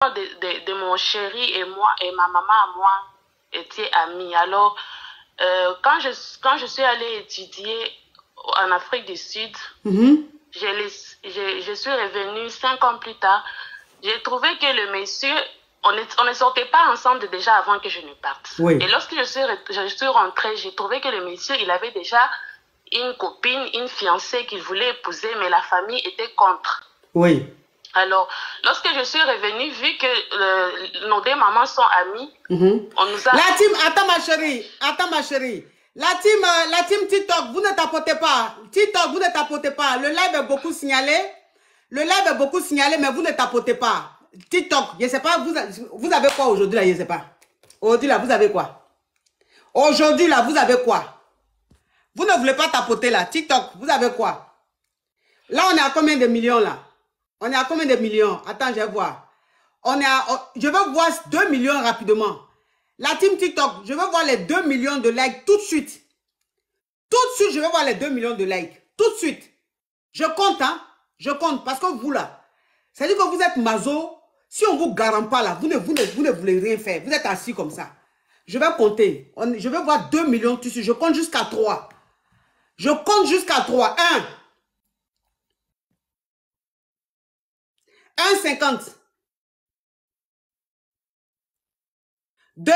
de mon chéri et moi, et ma maman à moi, étaient amis. Alors, quand je suis allée étudier en Afrique du Sud, je suis revenue 5 ans plus tard. J'ai trouvé que le monsieur, on ne sortait pas ensemble déjà avant que je ne parte. Oui. Et lorsque je suis rentrée, j'ai trouvé que le monsieur, il avait déjà une copine, une fiancée qu'il voulait épouser, mais la famille était contre. Oui. Alors, lorsque je suis revenue, vu que nos deux mamans sont amies, on nous a... La team, attends ma chérie. La team TikTok, vous ne tapotez pas. TikTok, vous ne tapotez pas. Le live est beaucoup signalé. Mais vous ne tapotez pas. TikTok, je ne sais pas, vous avez quoi aujourd'hui là, je ne sais pas. Aujourd'hui là, vous avez quoi? Aujourd'hui là, vous avez quoi? Vous ne voulez pas tapoter là. TikTok, vous avez quoi? Là, on est à combien de millions là? On est à combien de millions? Attends, je vais voir. Je veux voir 2 millions rapidement. La team TikTok, je veux voir les 2 millions de likes tout de suite. Tout de suite, je veux voir les 2 millions de likes. Tout de suite. Je compte, hein. Je compte parce que vous là, c'est-à-dire que vous êtes maso. Si on ne vous garante pas là, vous ne voulez rien faire. Vous êtes assis comme ça. Je vais compter. Je vais voir 2 millions tout de suite. Je compte jusqu'à 3. Je compte jusqu'à 3. 1,50. 2.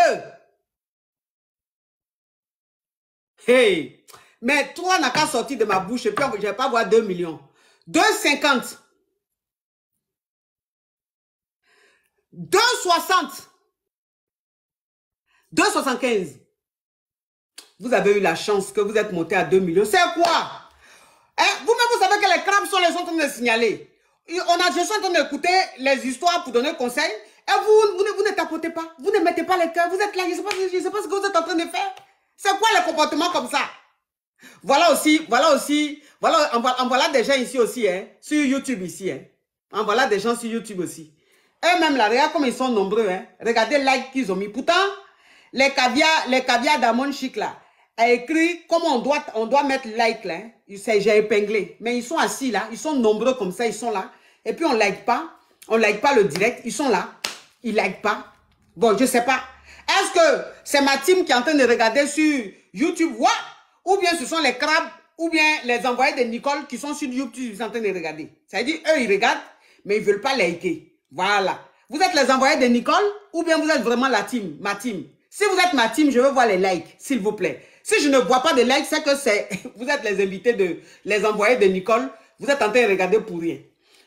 Hey. Mais 3 n'a qu'à sortir de ma bouche et puis je ne vais pas voir 2 millions. 2,50. 2,60. 2,75. Vous avez eu la chance que vous êtes monté à 2 millions. C'est quoi? Hein? Vous-même, vous savez que les crabes sont en train de signaler. Je suis en train d'écouter les histoires pour donner conseil. Et vous ne tapotez pas. Vous ne mettez pas les cœurs. Vous êtes là. Je ne sais pas ce que vous êtes en train de faire. C'est quoi les comportements comme ça? Voilà en voilà des gens ici aussi, hein, sur YouTube ici. Hein. En voilà des gens sur YouTube aussi. Eux-mêmes, là, regarde comme ils sont nombreux. Hein. Regardez les likes qu'ils ont mis. Pourtant, les caviars d'Amon Chic, là, a écrit comment on doit mettre like, là. Hein. J'ai épinglé. Mais ils sont assis, là. Ils sont nombreux comme ça. Ils sont là. Et puis, on like pas. On like pas le direct. Ils sont là. Ils like pas. Bon, je sais pas. Est-ce que c'est ma team qui est en train de regarder sur YouTube? What? Ou bien ce sont les crabes, ou bien les envoyés de Nicole qui sont sur YouTube, ils sont en train de regarder. Ça veut dire, eux, ils regardent, mais ils ne veulent pas liker. Voilà. Vous êtes les envoyés de Nicole, ou bien vous êtes vraiment la team, ma team. Si vous êtes ma team, je veux voir les likes, s'il vous plaît. Si je ne vois pas de likes, c'est que vous êtes les invités les envoyés de Nicole. Vous êtes en train de regarder pour rien.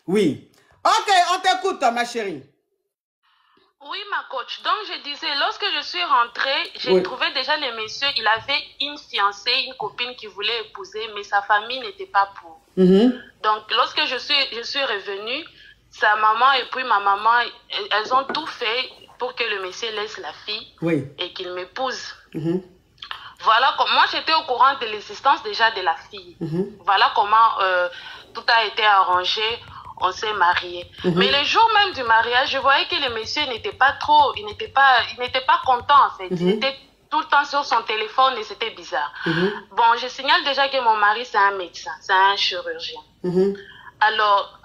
Oui. Ok, on t'écoute, ma chérie. Oui, ma coach. Donc, je disais, lorsque je suis rentrée, j'ai trouvé déjà le monsieur, il avait une fiancée, une copine qui voulait épouser, mais sa famille n'était pas pour. Donc, lorsque je suis revenue, sa maman et puis ma maman, elles ont tout fait pour que le monsieur laisse la fille et qu'il m'épouse. Voilà comment, moi j'étais au courant de l'existence déjà de la fille. Voilà comment tout a été arrangé. On s'est mariés. Mais le jour même du mariage, je voyais que le monsieur n'était pas trop, il n'était pas content en fait. Il était tout le temps sur son téléphone et c'était bizarre. Bon, je signale déjà que mon mari c'est un médecin, c'est un chirurgien. Alors,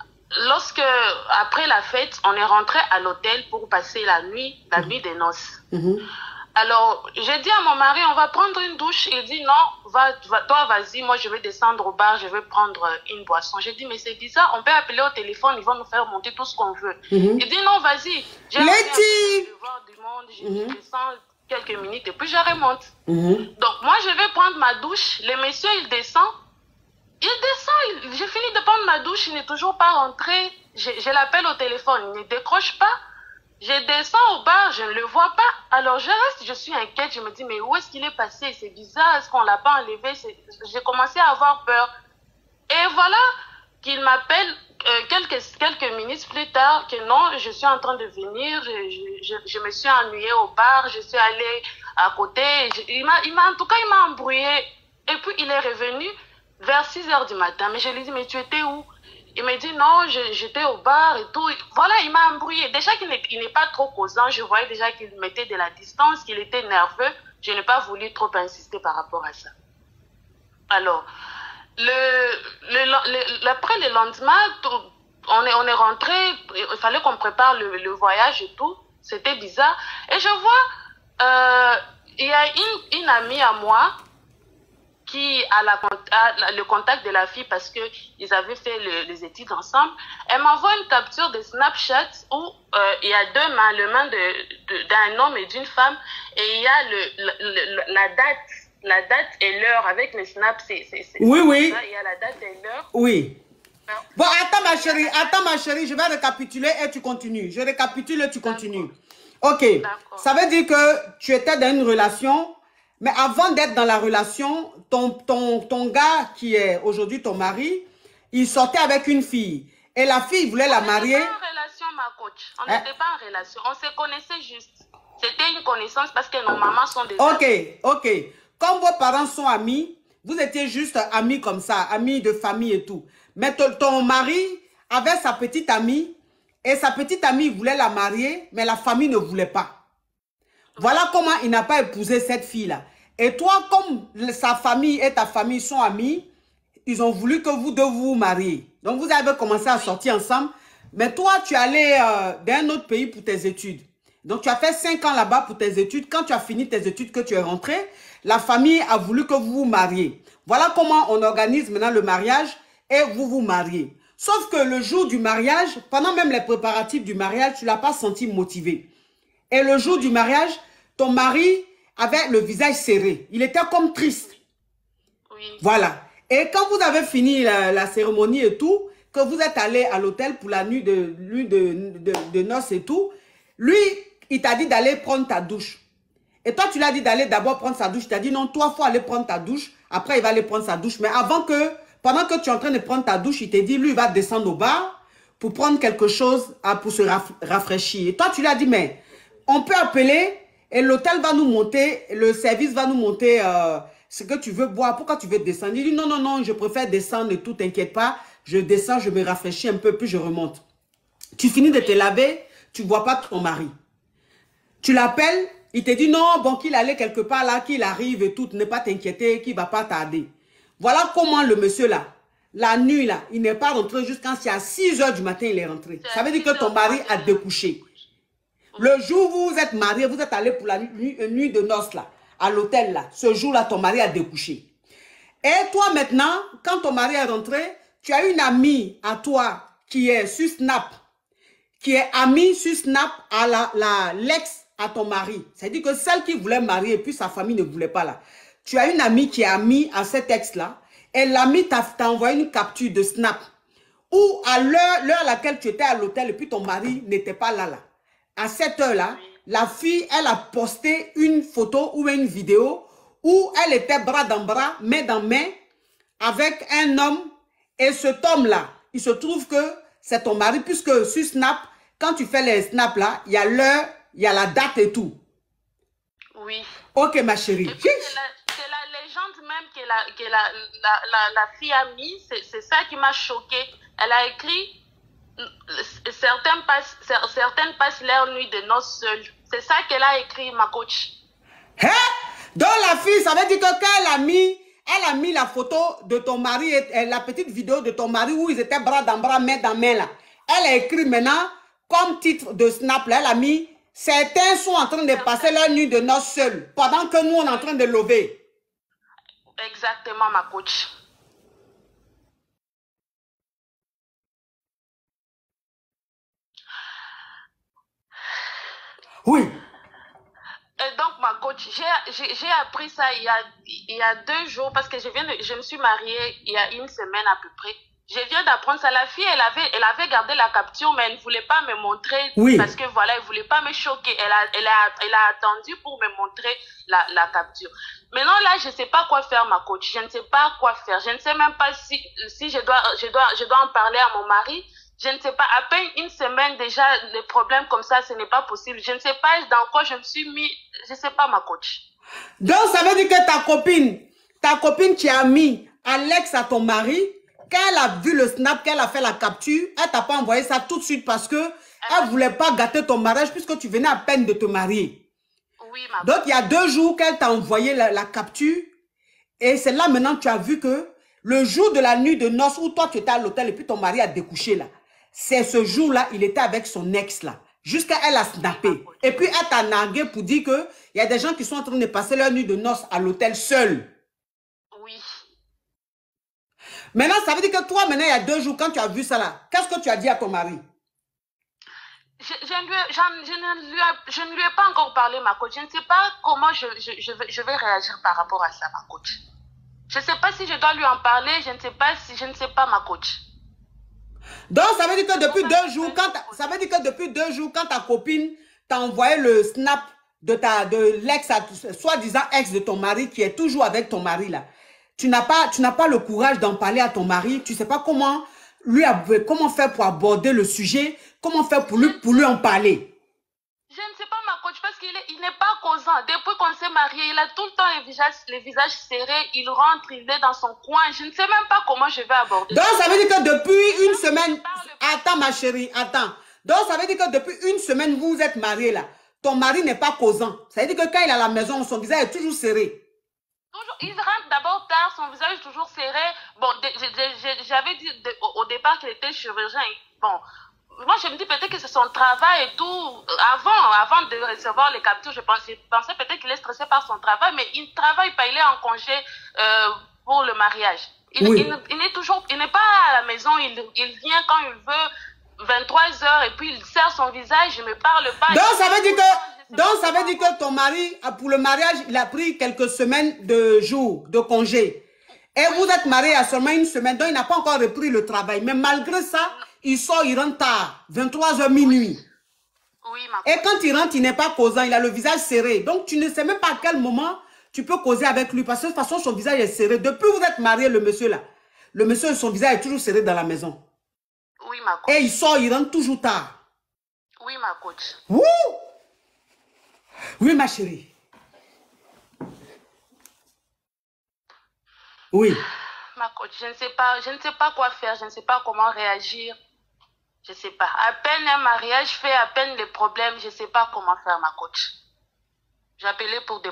après la fête, on est rentré à l'hôtel pour passer la nuit des noces. Alors, j'ai dit à mon mari, on va prendre une douche. Il dit non, toi vas-y, moi je vais descendre au bar, je vais prendre une boisson. J'ai dit, mais c'est bizarre, on peut appeler au téléphone, ils vont nous faire monter tout ce qu'on veut. Il dit non, vas-y. J'ai voir du monde, je descends quelques minutes et puis je remonte. Donc moi je vais prendre ma douche, le monsieur il descend, j'ai fini de prendre ma douche, il n'est toujours pas rentré. Je l'appelle au téléphone, il ne décroche pas. Je descends au bar, je ne le vois pas. Alors je reste, je suis inquiète, je me dis, mais où est-ce qu'il est passé? C'est bizarre, est-ce qu'on ne l'a pas enlevé? J'ai commencé à avoir peur. Et voilà qu'il m'appelle quelques minutes plus tard, que non, je suis en train de venir, je me suis ennuyée au bar, je suis allée à côté. En tout cas, il m'a embrouillé. Et puis il est revenu vers 6 h du matin. Mais je lui ai dit, mais tu étais où? Il m'a dit non, j'étais au bar et tout. Voilà, il m'a embrouillé. Déjà qu'il n'est pas trop causant, je voyais déjà qu'il mettait de la distance, qu'il était nerveux. Je n'ai pas voulu trop insister par rapport à ça. Alors, après le lendemain, on est rentré, il fallait qu'on prépare le voyage et tout. C'était bizarre. Et je vois, il y a une amie à moi qui a le contact de la fille parce qu'ils avaient fait les études ensemble. Elle m'envoie une capture de Snapchat où il y a deux mains, le main d'un homme et d'une femme, et il y a la date et l'heure avec les snaps. Oui, oui. Ça, il y a la date et l'heure. Oui. Bon, attends ma chérie, je vais récapituler et tu continues. Je récapitule et tu continues. Ok, ça veut dire que tu étais dans une relation, mais avant d'être dans la relation, ton gars qui est aujourd'hui ton mari, il sortait avec une fille. Et la fille voulait la marier. On n'était pas en relation, ma coach. On n'était pas en relation. On se connaissait juste. C'était une connaissance parce que nos mamans sont des amis. Ok. Comme vos parents sont amis, vous étiez juste amis comme ça, amis de famille et tout. Mais ton mari avait sa petite amie et sa petite amie voulait la marier, mais la famille ne voulait pas. Voilà comment il n'a pas épousé cette fille-là. Et toi, comme sa famille et ta famille sont amis, ils ont voulu que vous deux vous mariez. Donc, vous avez commencé à sortir ensemble. Mais toi, tu es allé dans un autre pays pour tes études. Donc, tu as fait 5 ans là-bas pour tes études. Quand tu as fini tes études, que tu es rentré, la famille a voulu que vous vous mariez. Voilà comment on organise maintenant le mariage et vous vous mariez. Sauf que le jour du mariage, pendant même les préparatifs du mariage, tu ne l'as pas senti motivé. Et le jour du mariage, ton mari avait le visage serré. Il était comme triste. Oui. Voilà. Et quand vous avez fini la cérémonie et tout, que vous êtes allé à l'hôtel pour la nuit de noces et tout, lui, il t'a dit d'aller prendre ta douche. Et toi, tu l'as dit d'aller d'abord prendre sa douche. Tu as dit non, toi, il faut aller prendre ta douche. Après, il va aller prendre sa douche. Mais pendant que tu es en train de prendre ta douche, il t'a dit, lui, il va descendre au bar pour prendre quelque chose pour se rafraîchir. Et toi, tu lui as dit, mais on peut appeler et l'hôtel va nous monter, le service va nous monter ce que tu veux boire. Pourquoi tu veux descendre? Il dit, non, je préfère descendre, ne tout, t'inquiète pas. Je descends, je me rafraîchis un peu, puis je remonte. Tu finis de te laver, tu ne vois pas ton mari. Tu l'appelles, il te dit non, bon, qu'il allait quelque part là, qu'il arrive et tout, ne pas t'inquiéter, qu'il ne va pas tarder. Voilà comment le monsieur là, la nuit là, il n'est pas rentré jusqu'à 6 h du matin, il est rentré. Ça veut dire que ton mari a découché. Le jour où vous êtes mariés, vous êtes allé pour la nuit de noces là, à l'hôtel là. Ce jour-là, ton mari a découché. Et toi maintenant, quand ton mari est rentré, tu as une amie à toi qui est sur Snap, qui est amie sur Snap à l'ex à ton mari. C'est-à-dire que celle qui voulait marier et puis sa famille ne voulait pas là. Tu as une amie qui est amie à cet ex-là et l'amie t'a envoyé une capture de Snap où à l'heure à laquelle tu étais à l'hôtel et puis ton mari n'était pas là. À cette heure-là, la fille, elle a posté une photo ou une vidéo où elle était bras dans bras, main dans main avec un homme. Et cet homme-là, il se trouve que c'est ton mari puisque sur Snap, quand tu fais les snaps là, il y a l'heure, il y a la date et tout. Oui. Ok, ma chérie. C'est la légende même que la fille a mis. C'est ça qui m'a choquée. Elle a écrit certaines passent leur nuit de noces seules. C'est ça qu'elle a écrit, ma coach. Hein? Donc la fille, ça veut dire que quand elle a mis la photo de ton mari, la petite vidéo de ton mari où ils étaient bras dans bras, main dans main là. Elle a écrit maintenant, comme titre de Snap, là, elle a mis « Certains sont en train de passer leur nuit de noces seuls, pendant que nous, on est en train de lever. » Exactement, ma coach. Oui. Et donc, ma coach, j'ai appris ça il y a 2 jours, parce que je me suis mariée il y a 1 semaine à peu près. Je viens d'apprendre ça. La fille, elle avait gardé la capture, mais elle ne voulait pas me montrer. Oui. Parce que voilà, elle ne voulait pas me choquer. Elle a attendu pour me montrer la capture. Maintenant, là, je ne sais pas quoi faire, ma coach. Je ne sais pas quoi faire. Je ne sais même pas si je dois en parler à mon mari. Je ne sais pas. À peine 1 semaine, déjà, les problèmes comme ça, ce n'est pas possible. Je ne sais pas dans quoi je me suis mis. Je ne sais pas, ma coach. Donc, ça veut dire que ta copine qui a mis Alex à ton mari, quand elle a vu le snap, qu'elle a fait la capture, elle t'a pas envoyé ça tout de suite parce que elle voulait pas gâter ton mariage puisque tu venais à peine de te marier. Oui, ma Donc, il y a 2 jours qu'elle t'a envoyé la capture et c'est là maintenant que tu as vu que le jour de la nuit de noces où toi tu étais à l'hôtel et puis ton mari a découché là, c'est ce jour-là, il était avec son ex là. Jusqu'à elle a snappé. Et puis elle t'a nargué pour dire qu'il y a des gens qui sont en train de passer leur nuit de noces à l'hôtel seul. Oui. Maintenant, ça veut dire que toi, maintenant, il y a 2 jours, quand tu as vu ça là, qu'est-ce que tu as dit à ton mari? Je ne lui ai pas encore parlé, ma coach. Je ne sais pas comment je vais réagir par rapport à ça, ma coach. Je ne sais pas si je dois lui en parler, je ne sais pas, ma coach. Donc, ça veut dire que depuis 2 jours, quand ta copine t'a envoyé le snap de l'ex, soi-disant ex de ton mari, qui est toujours avec ton mari là, tu n'as pas le courage d'en parler à ton mari, tu ne sais pas comment faire pour aborder le sujet, comment faire pour lui en parler. Je ne sais pas, ma coach, parce qu'il n'est pas causant. Depuis qu'on s'est marié, il a tout le temps les visages serrés. Il rentre, il est dans son coin. Je ne sais même pas comment je vais aborder. Donc, ça veut dire que depuis une semaine... Attends, ma chérie, attends. Donc, ça veut dire que depuis une semaine, vous êtes mariés là. Ton mari n'est pas causant. Ça veut dire que quand il est à la maison, son visage est toujours serré. Il rentre d'abord tard, son visage est toujours serré. Bon, j'avais dit au départ qu'il était chirurgien. Bon... Moi, je me dis peut-être que c'est son travail et tout. Avant de recevoir les captures, je pensais peut-être qu'il est stressé par son travail, mais il ne travaille pas, il est en congé pour le mariage. Il n'est pas à la maison, il vient quand il veut, 23h, et puis il serre son visage, il ne me parle pas. Donc, ça veut dire que ton mari, pour le mariage, il a pris quelques semaines de jours de congé. Et vous êtes mariés à seulement une semaine, donc il n'a pas encore repris le travail. Mais malgré ça, il sort, il rentre tard, 23h minuit. Oui, ma... Et quand il rentre, il n'est pas causant, il a le visage serré. Donc tu ne sais même pas à quel moment tu peux causer avec lui. Parce que de toute façon, son visage est serré. Depuis que vous êtes mariés, le monsieur là, son visage est toujours serré dans la maison. Oui, ma coach. Et il sort, il rentre toujours tard. Oui, ma coach. Ouh! Oui, ma chérie. Oui. Ma coach, je ne sais pas quoi faire, je ne sais pas comment réagir. Je ne sais pas. À peine un mariage fait à peine les problèmes, je ne sais pas comment faire, ma coach. J'appelais pour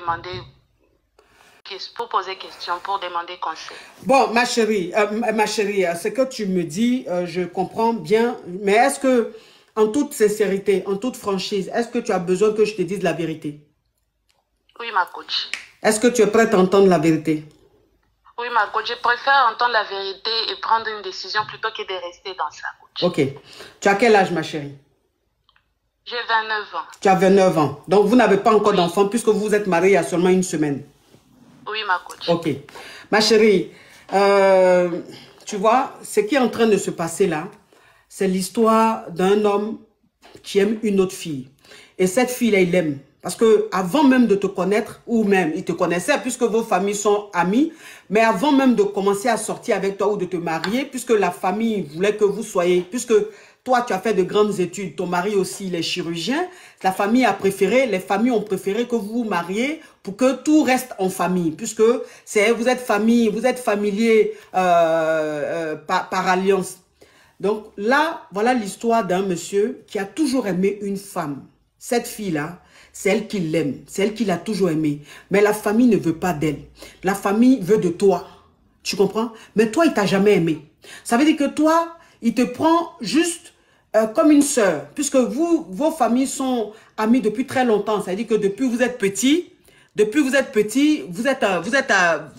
poser question, pour demander conseil. Bon, ma chérie, ce que tu me dis, je comprends bien, mais est-ce que, en toute sincérité, en toute franchise, est-ce que tu as besoin que je te dise la vérité? Oui, ma coach. Est-ce que tu es prête à entendre la vérité? Oui, ma coach, je préfère entendre la vérité et prendre une décision plutôt que de rester dans ça, coach. Ok. Tu as quel âge, ma chérie? J'ai 29 ans. Tu as 29 ans. Donc, vous n'avez pas encore d'enfant puisque vous vous êtes mariés il y a seulement une semaine. Oui, ma coach. Ok. Ma chérie, tu vois, ce qui est en train de se passer là, c'est l'histoire d'un homme qui aime une autre fille. Et cette fille-là, il l'aime. Parce que avant même de te connaître, ou même il te connaissait puisque vos familles sont amies, mais avant même de commencer à sortir avec toi ou de te marier, puisque la famille voulait que vous soyez, puisque toi tu as fait de grandes études, ton mari aussi il est chirurgien, la famille a préféré, les familles ont préféré que vous vous mariez pour que tout reste en famille, puisque vous êtes famille, vous êtes familier par alliance. Donc là, voilà l'histoire d'un monsieur qui a toujours aimé une femme. Cette fille-là, c'est elle qui l'aime, c'est elle qui l'a toujours aimée. Mais la famille ne veut pas d'elle. La famille veut de toi. Tu comprends? Mais toi, il t'a jamais aimé. Ça veut dire que toi, il te prend juste comme une sœur. Puisque vos familles sont amies depuis très longtemps. Ça veut dire que depuis que vous êtes petit,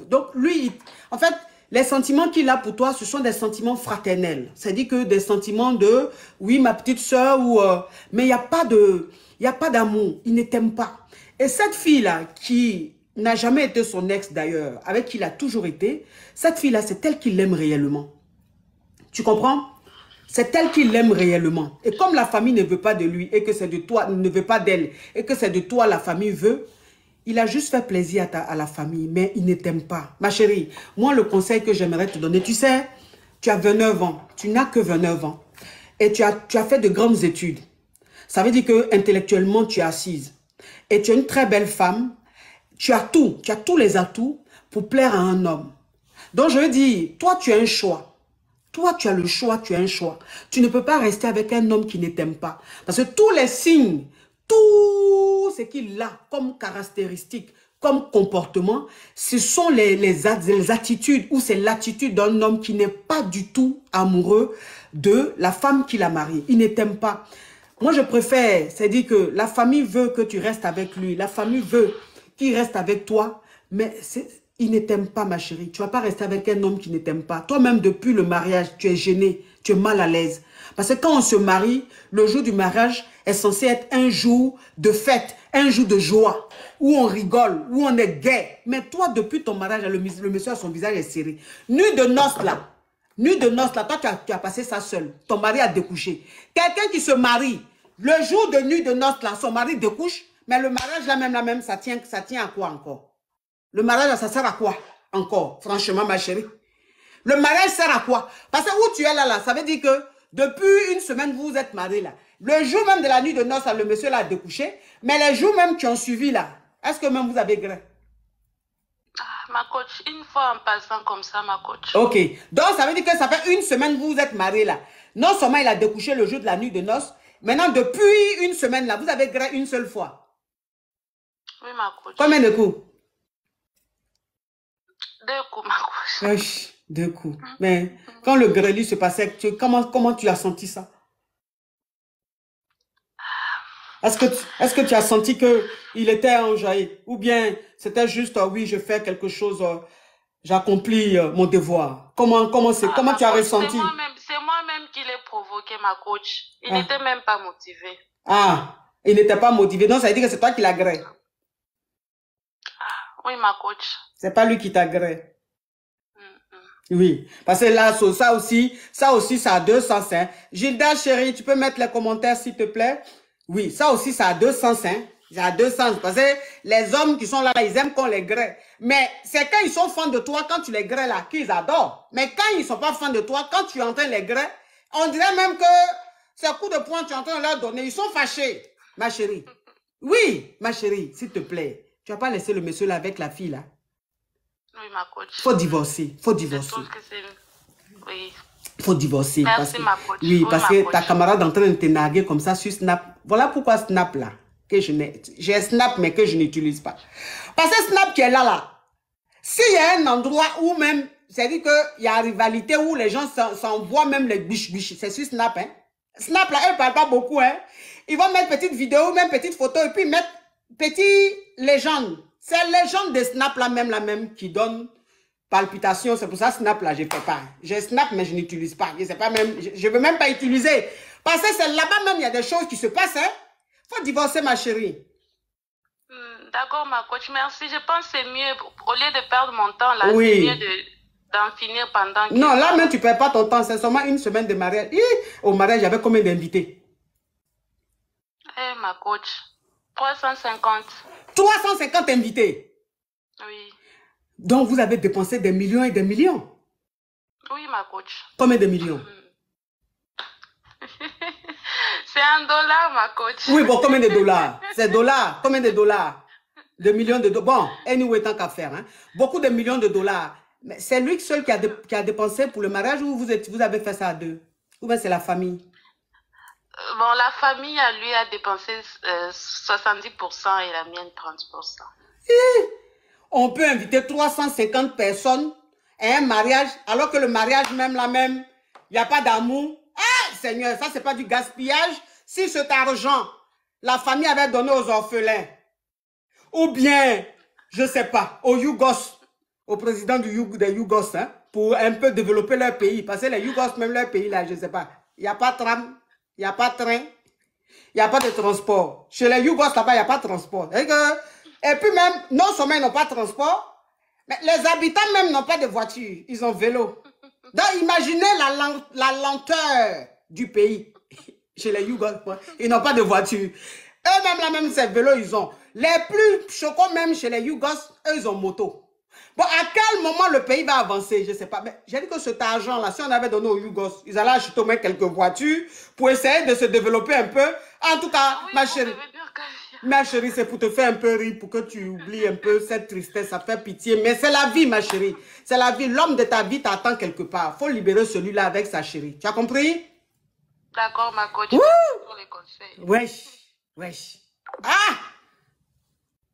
donc lui, en fait, les sentiments qu'il a pour toi, ce sont des sentiments fraternels. C'est-à-dire que des sentiments de, oui, ma petite sœur, mais il n'y a pas d'amour, il ne t'aime pas. Et cette fille-là, qui n'a jamais été son ex d'ailleurs, avec qui il a toujours été, cette fille-là, c'est elle qui l'aime réellement. Tu comprends? C'est elle qui l'aime réellement. Et comme la famille ne veut pas de lui, et que c'est de toi, ne veut pas d'elle, et que c'est de toi la famille veut, il a juste fait plaisir à la famille, mais il ne t'aime pas. Ma chérie, moi le conseil que j'aimerais te donner, tu sais, tu as 29 ans, tu n'as que 29 ans, et tu as fait de grandes études. Ça veut dire que intellectuellement, tu es assise. Et tu es une très belle femme. Tu as tous les atouts pour plaire à un homme. Donc, je veux dire, toi, tu as un choix. Toi, tu as le choix, tu as un choix. Tu ne peux pas rester avec un homme qui ne t'aime pas. Parce que tous les signes, tout ce qu'il a comme caractéristique, comme comportement, ce sont les attitudes ou c'est l'attitude d'un homme qui n'est pas du tout amoureux de la femme qu'il a mariée. Il ne t'aime pas. Moi, je préfère, c'est-à-dire que la famille veut que tu restes avec lui. La famille veut qu'il reste avec toi, mais il ne t'aime pas, ma chérie. Tu ne vas pas rester avec un homme qui ne t'aime pas. Toi-même, depuis le mariage, tu es gêné, tu es mal à l'aise. Parce que quand on se marie, le jour du mariage est censé être un jour de fête, un jour de joie, où on rigole, où on est gai. Mais toi, depuis ton mariage, le monsieur, son visage est serré. Nuit de noces, là, toi, tu as passé ça seul. Ton mari a découché. Quelqu'un qui se marie, le jour de nuit de noces, là, son mari découche, mais le mariage, là même, ça tient à quoi encore? Le mariage, ça sert à quoi encore, franchement, ma chérie? Le mariage sert à quoi? Parce que où tu es là, ça veut dire que depuis une semaine, vous vous êtes mariés là. Le jour même de la nuit de noces, le monsieur là a découché. Mais les jours même qui ont suivi là, est-ce que même vous avez grain? Ma coach, une fois en passant comme ça, ma coach. Ok. Donc, ça veut dire que ça fait une semaine que vous vous êtes mariés là. Non seulement il a découché le jour de la nuit de noces, maintenant, depuis une semaine là, vous avez grain une seule fois. Oui, ma coach. Combien de coups? 2 coups, ma coach. Wesh, 2 coups. Mais quand le grêlis se passait, comment tu as senti ça? Est-ce que tu as senti qu'il était enjaillé? Ou bien c'était juste, oui, je fais quelque chose, j'accomplis mon devoir. Comment tu as ressenti? C'est moi-même qui l'ai provoqué, ma coach. Il n'était même pas motivé. Ah, il n'était pas motivé. Donc ça veut dire que c'est toi qui l'agrée. Oui, ma coach. C'est pas lui qui t'agrée. Oui, parce que là, ça aussi, ça a 2 sens. Hein. Gilda, chérie, tu peux mettre les commentaires, s'il te plaît? Oui, ça aussi, ça a 2 sens. Hein. Ça a 2 sens. Parce que les hommes qui sont là, ils aiment qu'on les grée. Mais c'est quand ils sont fans de toi, quand tu les grées là, qu'ils adorent. Mais quand ils sont pas fans de toi, quand tu es en train de les grée, on dirait même que ces coups de poing, tu es en train de leur donner. Ils sont fâchés, ma chérie. Oui, ma chérie, s'il te plaît. Tu vas pas laisser le monsieur là avec la fille là. Oui, ma coach. Faut divorcer. Faut divorcer. Je trouve que c'est... Oui. Faut divorcer. Merci, ma coach. Oui, parce que ta camarade est en train de te narguer comme ça sur Snap. Voilà pourquoi Snap là, que je n'ai... J'ai Snap mais que je n'utilise pas. Parce que Snap qui est là, s'il y a un endroit où même, c'est-à-dire qu'il y a rivalité où les gens s'envoient même les biches, c'est sur Snap, hein. Snap là, elle ne parle pas beaucoup, hein. Ils vont mettre petite vidéo, même petite photo, et puis mettre petite légende. C'est la légende de Snap là même qui donne palpitation. C'est pour ça Snap là, je ne fais pas. J'ai Snap, mais je n'utilise pas. Je ne veux même pas utiliser. Parce que c'est là-bas même, il y a des choses qui se passent, hein. Faut divorcer, ma chérie. D'accord, ma coach, merci. Je pense que c'est mieux, au lieu de perdre mon temps, là, oui. c'est mieux d'en finir pendant... Non, là même, tu ne perds pas ton temps. C'est seulement une semaine de mariage. Au mariage, il y avait combien d'invités? Eh, ma coach, 350. 350 invités? Oui. Donc, vous avez dépensé des millions et des millions? Oui, ma coach. Combien de millions? C'est $1, ma coach. Oui, bon, combien de dollars? C'est dollars. Combien de dollars? De millions de dollars. Bon, anyway, tant qu'à faire. Hein. Beaucoup de millions de dollars. Mais c'est lui seul qui a dépensé pour le mariage ou vous avez fait ça à deux? Ou bien c'est la famille? Bon, la famille, lui, a dépensé 70% et la mienne 30%. On peut inviter 350 personnes à un mariage, alors que le mariage même, il n'y a pas d'amour. Ah, Seigneur, ça, c'est pas du gaspillage. Si cet argent, la famille avait donné aux orphelins, ou bien, je ne sais pas, aux Yougos, au président des Yougos, hein, pour un peu développer leur pays. Parce que les Yougos, même leur pays, là, je ne sais pas, il n'y a pas de tram, il n'y a pas de train, il n'y a pas de transport. Chez les Yougos, là-bas, il n'y a pas de transport. Et puis même, non seulement ils n'ont pas de transport, mais les habitants même n'ont pas de voiture, ils ont vélo. Donc imaginez la lenteur du pays. Chez les Yougos, ils n'ont pas de voiture. Eux-mêmes, là même, ces vélos, ils ont. Les plus choquants même chez les Yougos, eux, ils ont moto. Bon, à quel moment le pays va avancer? Je ne sais pas. Mais j'ai dit que cet argent-là, si on avait donné aux Yougos, ils allaient acheter au moins quelques voitures pour essayer de se développer un peu. En tout cas, oui, ma chérie, c'est pour te faire un peu rire, pour que tu oublies un peu cette tristesse, ça fait pitié. Mais c'est la vie, ma chérie. C'est la vie. L'homme de ta vie t'attend quelque part. Il faut libérer celui-là avec sa chérie. Tu as compris? D'accord, ma coach. Pour les conseils. Wesh. Ah!